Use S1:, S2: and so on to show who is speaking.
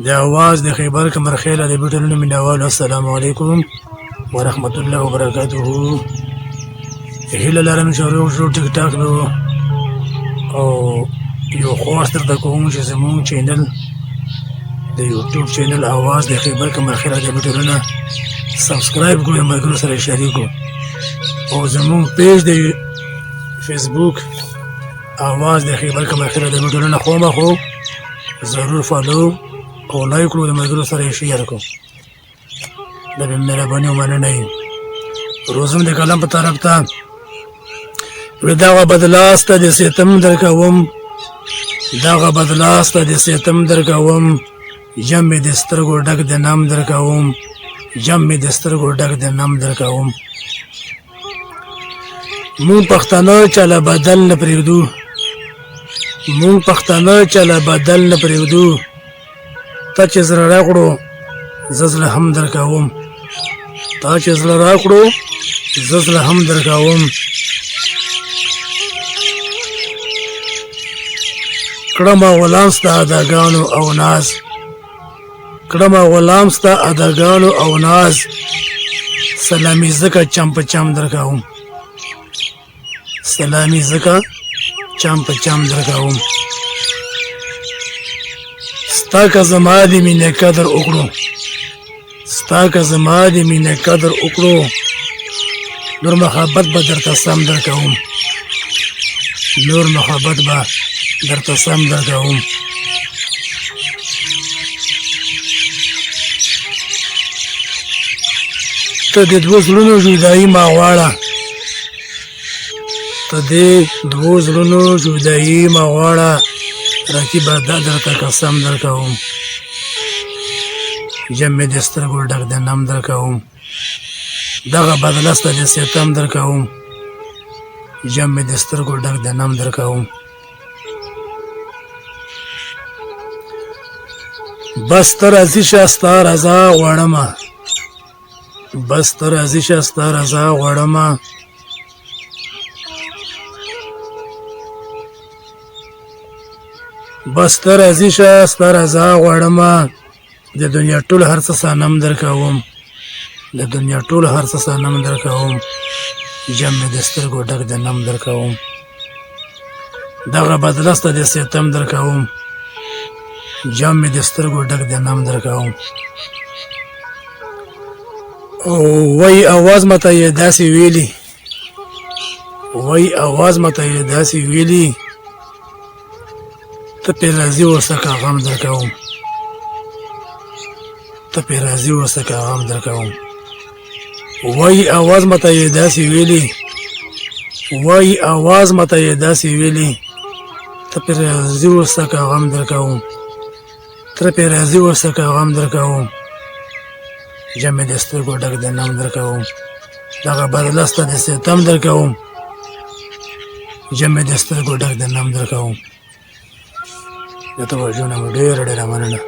S1: د اواز د خیبر کمرخیله د بیټرونو مینوالو السلام علیکم ورحمت الله وبرکاته. هیله لرم چې روغ جوړ ټیک ټاک نو او یو خواست درته کوم چې زموږ چینل د یوټیوب چینل اواز د خیبر کمرخیله د بیټرونو سبسکرایب کړئ، ملګرو سره شریک کړئ او زموږ پیج د فیسبوک اواز د خیبر کمرخیله د بیټرونو خو ضرور فالو او لایک کړو، د ملګرو سره یې شیر کړو. د مهرباني او مننه یې روزم د کلام په طرف ته دغه بدلاسته د ستم درکوم، دغه بدلاسته د ستم درکوم، جمع د سترګو ډک د نام درکوم، جمع د سترګو ډک د نام درکوم. مونږ پښتانه چله بدل نه پرېږدو، مونږ پښتانه چله بدل نه پرېږدو. تا چې زړه راکړو زه زړه هم درکوم، تا چې زړه راکړو زه زړه هم درکوم. کړمه غلام ستا اداګانو او ناز، کړمه غلام ستا اداګانو او ناز. سلامي ځکه چم په چم درکوم، سلامي ځکه چم په چم درکوم. ستا که زما د مینې قدر وکړو، ستا که زما د مینې قدر وکړو، نور محبت به درته سم درکوم، نور محبت به درته سم درکوم. ته د دوو زړونو جدایي ما غواړه، ته د دوو زړونو جدایي ما غواړه، رقیبه دا درته قسم درکوم. جمع د سترګو ډک د نم درکوم، دغه بدلسته د ستم درکوم، جمع د سترګو ډک د نم درکوم. بس ته راضي شه ستا رضا غواړمه، بس ته راضي شه ستا رضا غواړمه. بس ته راضي شه ستا رضا غواړمه. د دنیا ټول هر څه سانم درکوم، د دنیا ټول هر څه سانم درکوم، جمع د سترګو ډک د نم درکوم. دغه بدلسته د ستم درکوم، جمع د سترګو ډک د نم درکوم. او وای اواز مته یې داسې ویلي، وای اواز مته یې داسې ویلي، ته پې راضي اوسه که غم درکوم، ته پې راضي اوسه که غم درکوم. وای اواز مته یې داسې ویلي، وای اواز مته یې داسې ویلي، ته پې راضي اوسه که غم درکوم، ته پې راضي اوسه که غم درکوم. جمع د سترګو ډک د نم درکوم، دغه بدلسته د ستم درکوم، جمع د سترګو ډک د نم درکوم. د توجه نه مو ډېره ډېره مننه.